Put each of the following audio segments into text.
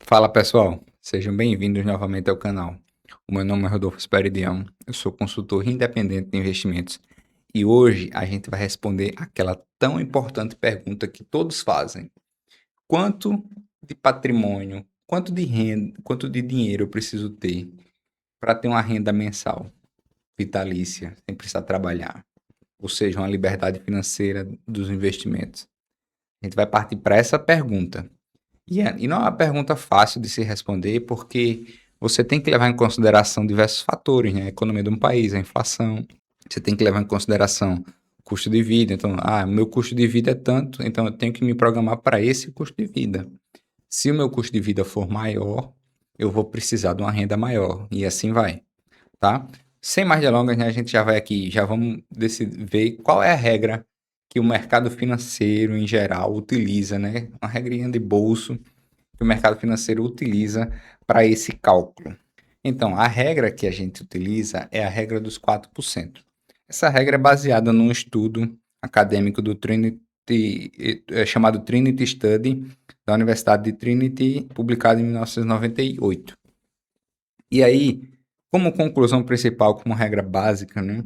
Fala pessoal, sejam bem-vindos novamente ao canal. O meu nome é Rodolfo Speridião, eu sou consultor independente de investimentos e hoje a gente vai responder aquela tão importante pergunta que todos fazem: quanto de patrimônio, quanto de renda, quanto de dinheiro eu preciso ter para ter uma renda mensal, vitalícia, sem precisar trabalhar, ou seja, uma liberdade financeira dos investimentos? A gente vai partir para essa pergunta. E não é uma pergunta fácil de se responder, porque você tem que levar em consideração diversos fatores, né? A economia de um país, a inflação. Você tem que levar em consideração o custo de vida. Então, meu custo de vida é tanto, então eu tenho que me programar para esse custo de vida. Se o meu custo de vida for maior, eu vou precisar de uma renda maior. E assim vai, tá? Sem mais delongas, né, a gente já vai aqui, já vamos ver qual é a regra que o mercado financeiro em geral utiliza, né? Uma regrinha de bolso que o mercado financeiro utiliza para esse cálculo. Então, a regra que a gente utiliza é a regra dos 4%. Essa regra é baseada num estudo acadêmico do Trinity, chamado Trinity Study, da Universidade de Trinity, publicado em 1998. E aí, como conclusão principal, como regra básica, né,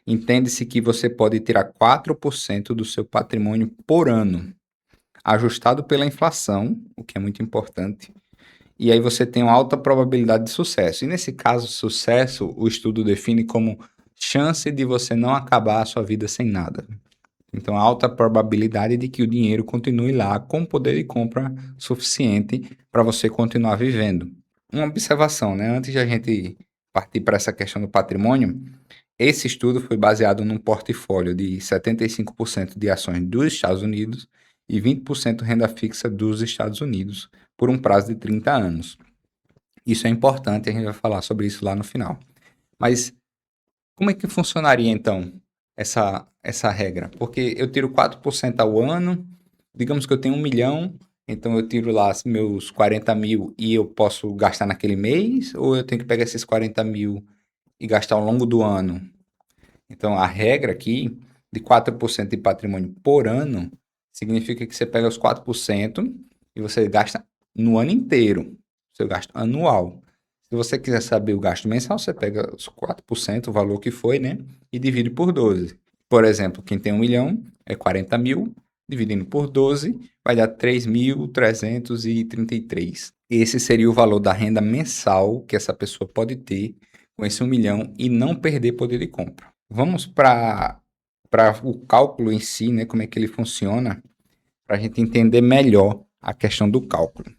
entende-se que você pode tirar 4% do seu patrimônio por ano, ajustado pela inflação, o que é muito importante, e aí você tem uma alta probabilidade de sucesso. E nesse caso, sucesso, o estudo define como chance de você não acabar a sua vida sem nada. Então, alta probabilidade de que o dinheiro continue lá com poder de compra suficiente para você continuar vivendo. Uma observação, né? Antes de a gente partir para essa questão do patrimônio, esse estudo foi baseado num portfólio de 75% de ações dos Estados Unidos e 20% renda fixa dos Estados Unidos, por um prazo de 30 anos. Isso é importante, a gente vai falar sobre isso lá no final. Mas como é que funcionaria então essa regra? Porque eu tiro 4% ao ano, digamos que eu tenho 1 milhão, então eu tiro lá meus 40 mil e eu posso gastar naquele mês, ou eu tenho que pegar esses 40 mil e gastar ao longo do ano? Então a regra aqui de 4% de patrimônio por ano significa que você pega os 4% e você gasta no ano inteiro, seu gasto anual. Se você quiser saber o gasto mensal, você pega os 4%, o valor que foi, né? E divide por 12. Por exemplo, quem tem 1 milhão é 40 mil, dividindo por 12, vai dar 3.333. Esse seria o valor da renda mensal que essa pessoa pode ter com esse 1 milhão e não perder poder de compra. Vamos para o cálculo em si, né? Como é que ele funciona, para a gente entender melhor a questão do cálculo.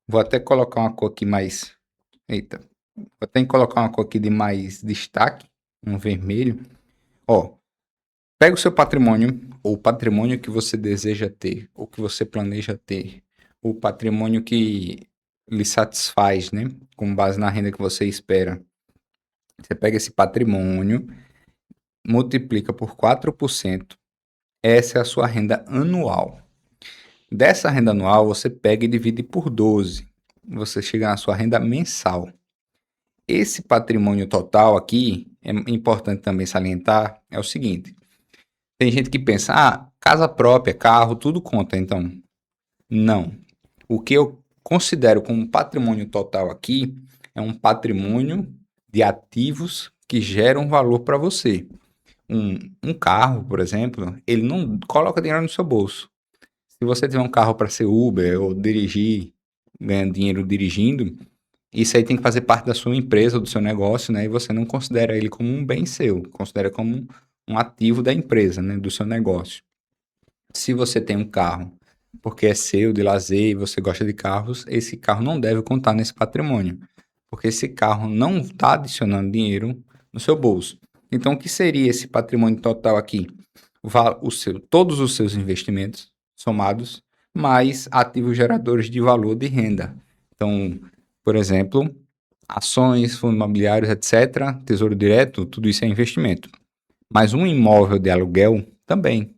Vou até colocar uma cor aqui mais. Eita. Vou até colocar uma cor aqui de mais destaque, um vermelho. Ó, pega o seu patrimônio, ou o patrimônio que você deseja ter, ou que você planeja ter, o patrimônio que lhe satisfaz, né? Com base na renda que você espera. Você pega esse patrimônio, multiplica por 4%, essa é a sua renda anual. Dessa renda anual, você pega e divide por 12. Você chega na sua renda mensal. Esse patrimônio total aqui, é importante também salientar, é o seguinte. Tem gente que pensa, casa própria, carro, tudo conta. Então, não. O que eu considero como patrimônio total aqui é um patrimônio de ativos que geram valor para você. Um carro, por exemplo, ele não coloca dinheiro no seu bolso. Se você tiver um carro para ser Uber ou dirigir, ganhando dinheiro dirigindo, isso aí tem que fazer parte da sua empresa ou do seu negócio, né? E você não considera ele como um bem seu, considera como um ativo da empresa, né? Do seu negócio. Se você tem um carro porque é seu, de lazer, e você gosta de carros, esse carro não deve contar nesse patrimônio, porque esse carro não está adicionando dinheiro no seu bolso. Então, o que seria esse patrimônio total aqui? Todos os seus investimentos somados, mais ativos geradores de valor de renda. Então, por exemplo, ações, fundos imobiliários, etc., tesouro direto, tudo isso é investimento. Mas um imóvel de aluguel também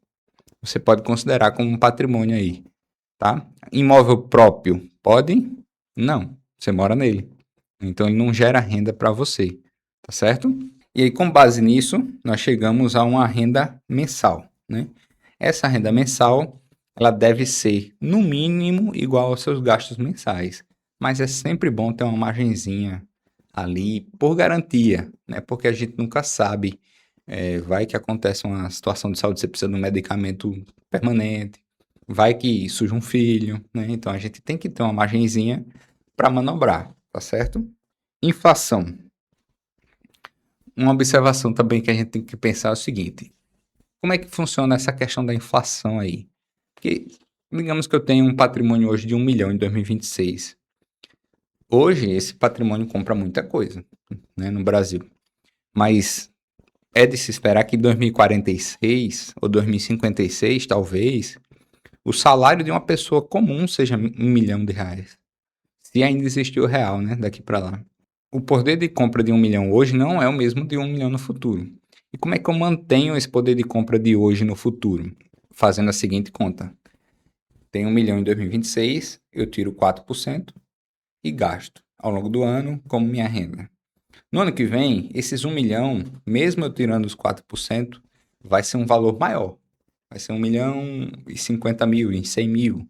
você pode considerar como um patrimônio aí, tá? Imóvel próprio, pode? Não, você mora nele. Então ele não gera renda para você, tá certo? E aí, com base nisso, nós chegamos a uma renda mensal, né? Essa renda mensal, ela deve ser, no mínimo, igual aos seus gastos mensais. mas é sempre bom ter uma margenzinha ali por garantia, né? Porque a gente nunca sabe, vai que acontece uma situação de saúde, você precisa de um medicamento permanente, vai que surge um filho, né? Então a gente tem que ter uma margenzinha para manobrar, tá certo? Inflação. Uma observação também que a gente tem que pensar é o seguinte: como é que funciona essa questão da inflação aí? Porque, digamos que eu tenho um patrimônio hoje de 1 milhão em 2026. Hoje, esse patrimônio compra muita coisa, né, no Brasil. Mas é de se esperar que em 2046 ou 2056, talvez, o salário de uma pessoa comum seja R$ 1 milhão. Se ainda existir o real, né, daqui para lá. O poder de compra de 1 milhão hoje não é o mesmo de 1 milhão no futuro. E como é que eu mantenho esse poder de compra de hoje no futuro? Fazendo a seguinte conta. Tenho 1 milhão em 2026, eu tiro 4% e gasto ao longo do ano como minha renda. No ano que vem, esses 1 milhão, mesmo eu tirando os 4%, vai ser um valor maior. Vai ser 1 milhão e 50 mil, e 100 mil.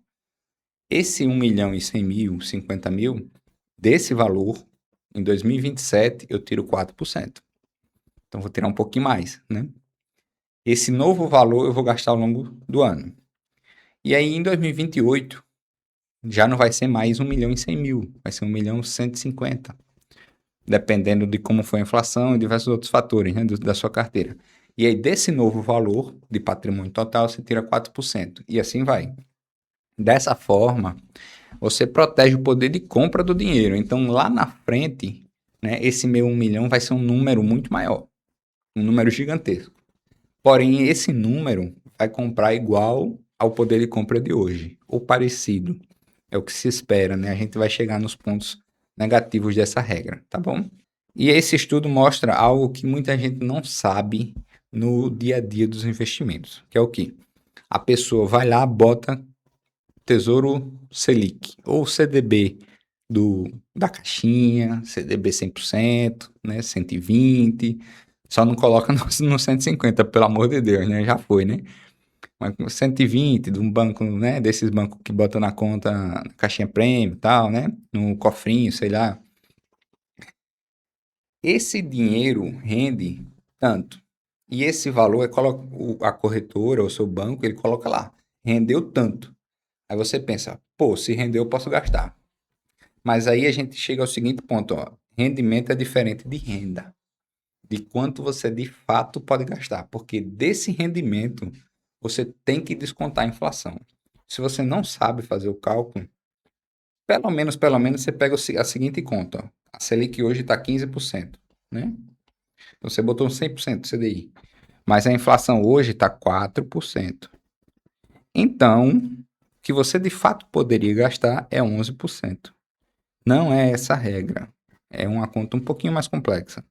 Esse 1 milhão e 100 mil, 50 mil, desse valor, em 2027, eu tiro 4%. Então, vou tirar um pouquinho mais, né? Esse novo valor eu vou gastar ao longo do ano. E aí, em 2028, já não vai ser mais 1 milhão e 100 mil, vai ser 1 milhão e 150, dependendo de como foi a inflação e diversos outros fatores, né, da sua carteira. E aí, desse novo valor de patrimônio total, você tira 4%. E assim vai. Dessa forma, você protege o poder de compra do dinheiro. Então, lá na frente, né, esse meu 1 milhão vai ser um número muito maior, um número gigantesco. Porém, esse número vai comprar igual ao poder de compra de hoje, ou parecido. É o que se espera, né? A gente vai chegar nos pontos negativos dessa regra, tá bom? E esse estudo mostra algo que muita gente não sabe no dia a dia dos investimentos, que é o quê? A pessoa vai lá, bota Tesouro Selic ou CDB da caixinha, CDB 100%, né, 120, só não coloca no 150, pelo amor de Deus, né? Já foi, né? Mas com 120 de um banco, né? Desses bancos que botam na conta, na caixinha prêmio e tal, né? No cofrinho, sei lá. Esse dinheiro rende tanto. E esse valor a corretora ou o seu banco, ele coloca lá. Rendeu tanto. Aí você pensa, pô, se rendeu, eu posso gastar. Mas aí a gente chega ao seguinte ponto, ó. Rendimento é diferente de renda. De quanto você de fato pode gastar. Porque desse rendimento, você tem que descontar a inflação. Se você não sabe fazer o cálculo, pelo menos você pega a seguinte conta, ó. A Selic hoje está 15%, né? Então você botou 100% do CDI. Mas a inflação hoje está 4%. Então, o que você de fato poderia gastar é 11%. Não é essa a regra. É uma conta um pouquinho mais complexa.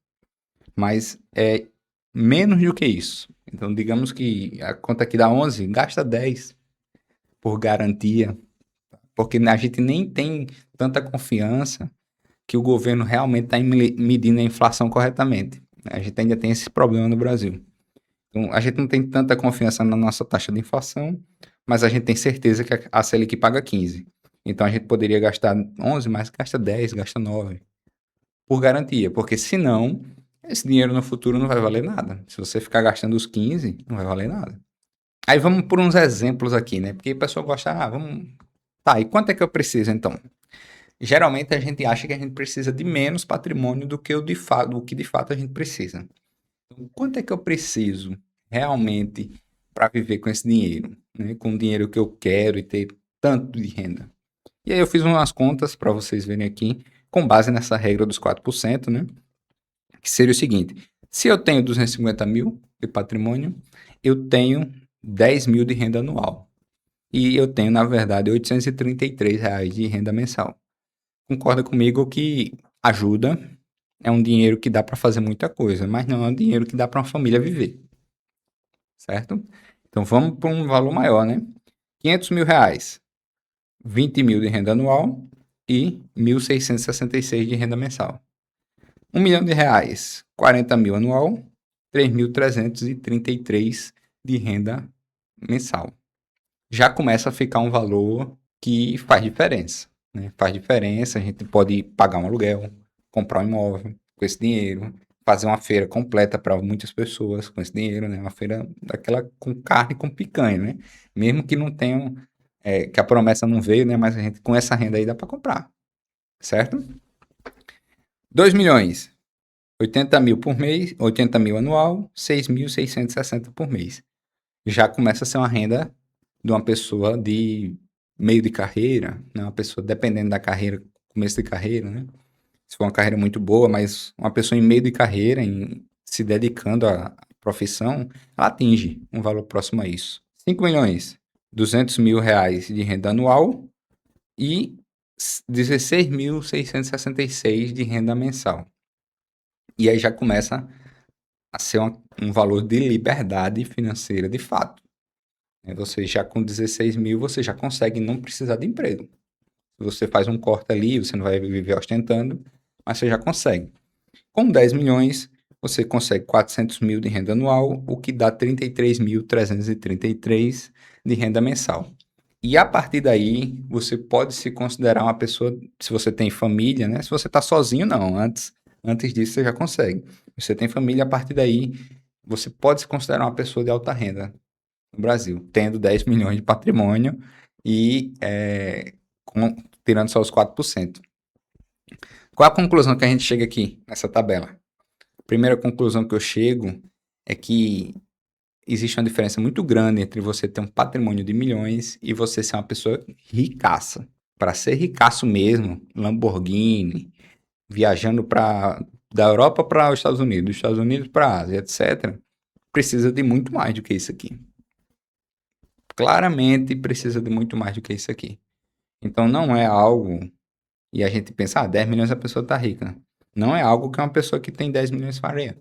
Mas é menos do que isso. Então, digamos que a conta aqui dá 11, gasta 10 por garantia. Porque a gente nem tem tanta confiança que o governo realmente está medindo a inflação corretamente. A gente ainda tem esse problema no Brasil. Então, a gente não tem tanta confiança na nossa taxa de inflação, mas a gente tem certeza que a Selic paga 15. Então, a gente poderia gastar 11, mas gasta 10, gasta 9, por garantia, porque senão, esse dinheiro no futuro não vai valer nada. Se você ficar gastando os 15, não vai valer nada. Aí vamos por uns exemplos aqui, né? Porque o pessoal gosta, vamos... Tá, e quanto é que eu preciso, então? Geralmente a gente acha que a gente precisa de menos patrimônio do que do que de fato a gente precisa. Então, quanto é que eu preciso realmente para viver com esse dinheiro, né? Com o dinheiro que eu quero e ter tanto de renda. E aí eu fiz umas contas para vocês verem aqui, com base nessa regra dos 4%, né? Que seria o seguinte: se eu tenho 250 mil de patrimônio, eu tenho 10 mil de renda anual. E eu tenho, na verdade, R$ 833 de renda mensal. Concorda comigo que ajuda, é um dinheiro que dá para fazer muita coisa, mas não é um dinheiro que dá para uma família viver, certo? Então vamos para um valor maior, né? R$ 500 mil, 20 mil de renda anual e 1.666 de renda mensal. R$ 1 milhão, 40 mil anual, 3.333 de renda mensal. Já começa a ficar um valor que faz diferença, né? Faz diferença, a gente pode pagar um aluguel, comprar um imóvel com esse dinheiro, fazer uma feira completa para muitas pessoas com esse dinheiro, né? Uma feira daquela com carne com picanha, né? Mesmo que não tenham, que a promessa não veio, né? Mas a gente com essa renda aí dá para comprar, certo? 2 milhões, 80 mil por mês, 80 mil anual, 6.660 por mês. Já começa a ser uma renda de uma pessoa de meio de carreira, né? Uma pessoa, dependendo da carreira, começo de carreira, né? Se for uma carreira muito boa, mas uma pessoa em meio de carreira, se dedicando à profissão, ela atinge um valor próximo a isso. 5 milhões, 200 mil reais de renda anual e 16.666 de renda mensal. E aí já começa a ser um valor de liberdade financeira de fato. Você já com 16 mil, você já consegue não precisar de emprego. Você faz um corte ali, você não vai viver ostentando, mas você já consegue. Com 10 milhões, você consegue 400 mil de renda anual, o que dá 33.333 de renda mensal. E a partir daí, você pode se considerar uma pessoa, se você tem família, né? Se você está sozinho, não. Antes disso, você já consegue. Se você tem família, a partir daí, você pode se considerar uma pessoa de alta renda no Brasil, tendo 10 milhões de patrimônio e tirando só os 4%. Qual a conclusão que a gente chega aqui nessa tabela? A primeira conclusão que eu chego é que existe uma diferença muito grande entre você ter um patrimônio de milhões e você ser uma pessoa ricaça. Para ser ricaço mesmo, Lamborghini, viajando da Europa para os Estados Unidos, dos Estados Unidos para a Ásia, etc., precisa de muito mais do que isso aqui. Claramente precisa de muito mais do que isso aqui. Então não é algo, e a gente pensa, 10 milhões a pessoa está rica. Não é algo que uma pessoa que tem 10 milhões faria.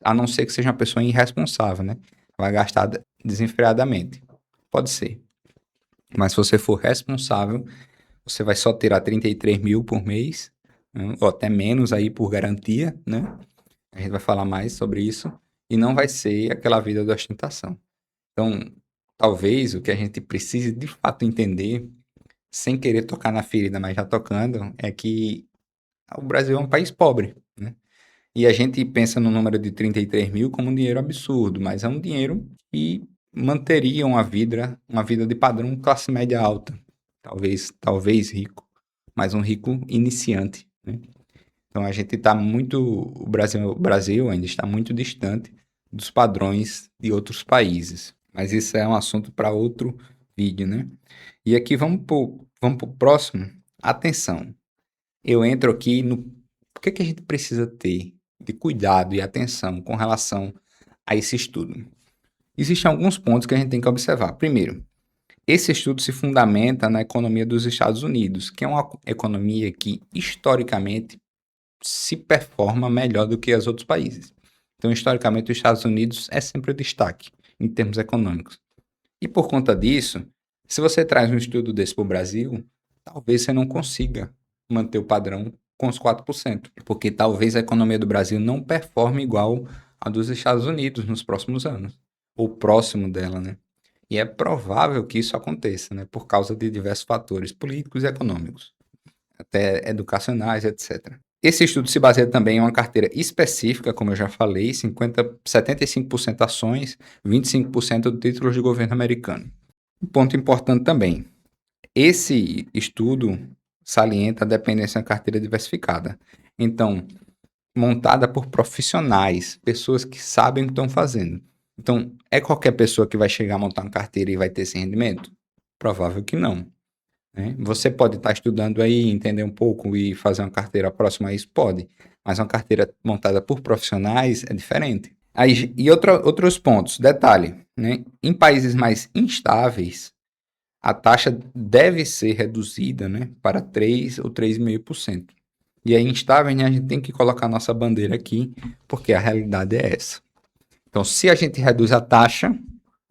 A não ser que seja uma pessoa irresponsável, né? Vai gastar desenfreadamente. Pode ser. Mas se você for responsável, você vai só tirar 33 mil por mês, né? Ou até menos aí por garantia, né? A gente vai falar mais sobre isso. E não vai ser aquela vida de ostentação. Então, talvez o que a gente precise de fato entender, sem querer tocar na ferida, mas já tocando, é que o Brasil é um país pobre, né? E a gente pensa no número de 33 mil como um dinheiro absurdo, mas é um dinheiro que manteria uma vida de padrão classe média alta. Talvez rico, mas um rico iniciante, né? Então a gente está muito, o Brasil ainda está muito distante dos padrões de outros países. Mas isso é um assunto para outro vídeo, né? E aqui vamos pro próximo. Atenção. Eu entro aqui no... O que a gente precisa ter de cuidado e atenção com relação a esse estudo? Existem alguns pontos que a gente tem que observar. Primeiro, esse estudo se fundamenta na economia dos Estados Unidos, que é uma economia que, historicamente, se performa melhor do que os outros países. Então, historicamente, os Estados Unidos é sempre o destaque em termos econômicos. E por conta disso, se você traz um estudo desse para o Brasil, talvez você não consiga manter o padrão com os 4%, porque talvez a economia do Brasil não performe igual a dos Estados Unidos nos próximos anos, ou próximo dela, né? E é provável que isso aconteça, né? Por causa de diversos fatores políticos e econômicos, até educacionais, etc. Esse estudo se baseia também em uma carteira específica, como eu já falei, 75% ações, 25% do títulos de governo americano. Um ponto importante também, esse estudo salienta a dependência da carteira diversificada. Então, montada por profissionais, pessoas que sabem o que estão fazendo. Então, é qualquer pessoa que vai chegar a montar uma carteira e vai ter esse rendimento? Provável que não, né? Você pode estar estudando aí, entender um pouco e fazer uma carteira próxima a isso? Pode. Mas uma carteira montada por profissionais é diferente. Aí, e outros pontos, detalhe, né? Em países mais instáveis, a taxa deve ser reduzida, né, para 3 ou 3,5%. E aí, instável, né, a gente tem que colocar nossa bandeira aqui, porque a realidade é essa. Então, se a gente reduz a taxa,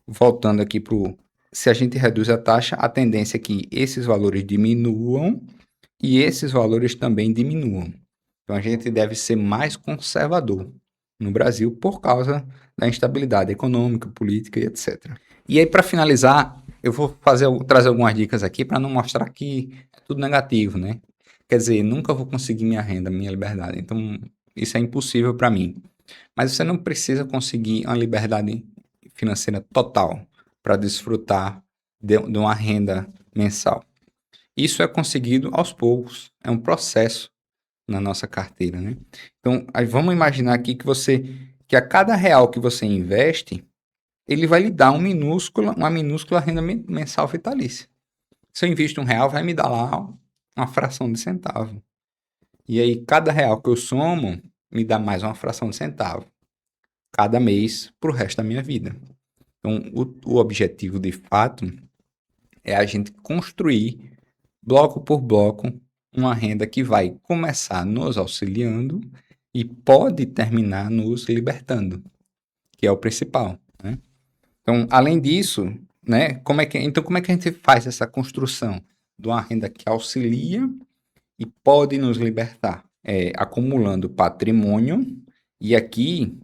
voltando aqui para o... Se a gente reduz a taxa, a tendência é que esses valores diminuam e esses valores também diminuam. Então, a gente deve ser mais conservador no Brasil por causa da instabilidade econômica, política e etc. E aí, para finalizar, eu vou trazer algumas dicas aqui para não mostrar que é tudo negativo, né? Quer dizer, nunca vou conseguir minha renda, minha liberdade. Então, isso é impossível para mim. Mas você não precisa conseguir uma liberdade financeira total para desfrutar de uma renda mensal. Isso é conseguido aos poucos, é um processo na nossa carteira, né? Então, aí vamos imaginar aqui que a cada real que você investe, ele vai lhe dar uma minúscula renda mensal vitalícia. Se eu invisto R$ 1, vai me dar lá uma fração de centavo. E aí, cada real que eu somo, me dá mais uma fração de centavo. Cada mês, para o resto da minha vida. Então, o objetivo, de fato, é a gente construir, bloco por bloco, uma renda que vai começar nos auxiliando e pode terminar nos libertando, que é o principal, né? Então, além disso, né, como é que a gente faz essa construção de uma renda que auxilia e pode nos libertar? Acumulando patrimônio, e aqui,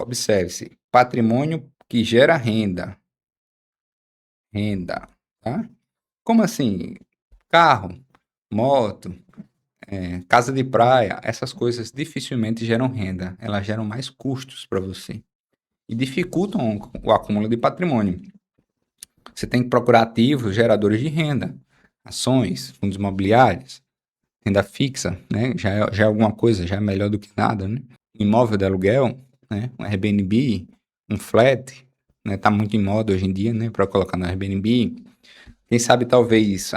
observe-se, patrimônio que gera renda. Renda, tá? Como assim? Carro, moto, casa de praia, essas coisas dificilmente geram renda, elas geram mais custos para você e dificultam o acúmulo de patrimônio. Você tem que procurar ativos geradores de renda, ações, fundos imobiliários, renda fixa, né? Já é alguma coisa, já é melhor do que nada, né? Imóvel de aluguel, né? Um Airbnb, um flat, né? Tá muito em moda hoje em dia, né? Para colocar no Airbnb. Quem sabe talvez,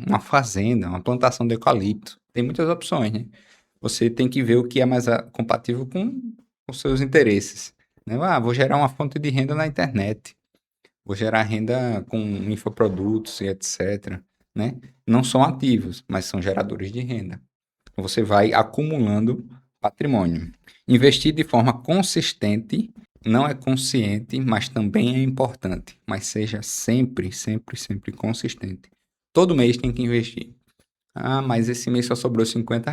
uma fazenda, uma plantação de eucalipto. Tem muitas opções, né? Você tem que ver o que é mais compatível com os seus interesses, né? Vou gerar uma fonte de renda na internet. Vou gerar renda com infoprodutos e etc, né? Não são ativos, mas são geradores de renda. Então, você vai acumulando patrimônio. Investir de forma consistente não é consciente, mas também é importante. Mas seja sempre, sempre, sempre consistente. Todo mês tem que investir. Mas esse mês só sobrou R$ 50.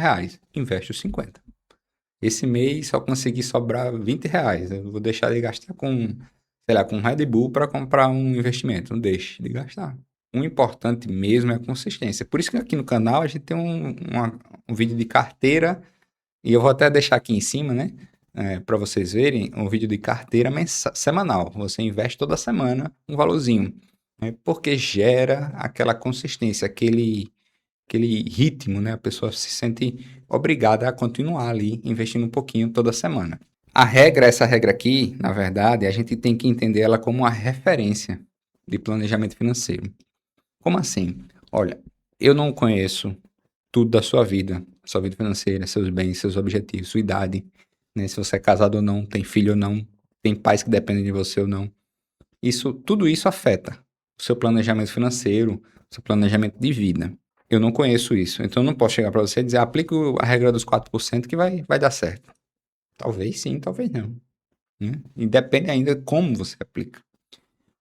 Investe os 50. Esse mês só consegui sobrar R$ 20. Eu vou deixar de gastar sei lá, com Red Bull para comprar um investimento. Não deixe de gastar. O importante mesmo é a consistência. Por isso que aqui no canal a gente tem um vídeo de carteira, e eu vou até deixar aqui em cima, né? Para vocês verem, um vídeo de carteira semanal. Você investe toda semana um valorzinho, né? Porque gera aquela consistência, aquele ritmo, né? A pessoa se sente obrigada a continuar ali investindo um pouquinho toda semana. Essa regra aqui, na verdade, a gente tem que entender ela como uma referência de planejamento financeiro. Como assim? Olha, eu não conheço tudo da sua vida financeira, seus bens, seus objetivos, sua idade, né? Se você é casado ou não, tem filho ou não, tem pais que dependem de você ou não. Tudo isso afeta o seu planejamento financeiro, o seu planejamento de vida. Eu não conheço isso, então eu não posso chegar para você e dizer, aplique a regra dos 4% que vai dar certo. Talvez sim, talvez não, né? E depende ainda como você aplica.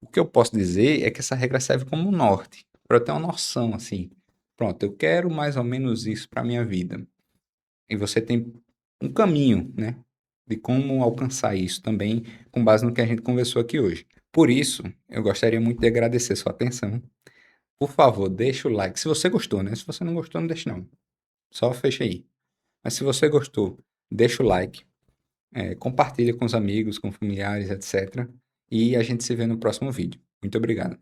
O que eu posso dizer é que essa regra serve como um norte, para eu ter uma noção, assim, pronto, eu quero mais ou menos isso para minha vida. E você tem um caminho, né, de como alcançar isso também, com base no que a gente conversou aqui hoje. Por isso, eu gostaria muito de agradecer sua atenção. Por favor, deixa o like, se você gostou, né? Se você não gostou, não deixa não. Só fecha aí. Mas se você gostou, deixa o like, compartilha com os amigos, com familiares, etc. E a gente se vê no próximo vídeo. Muito obrigado.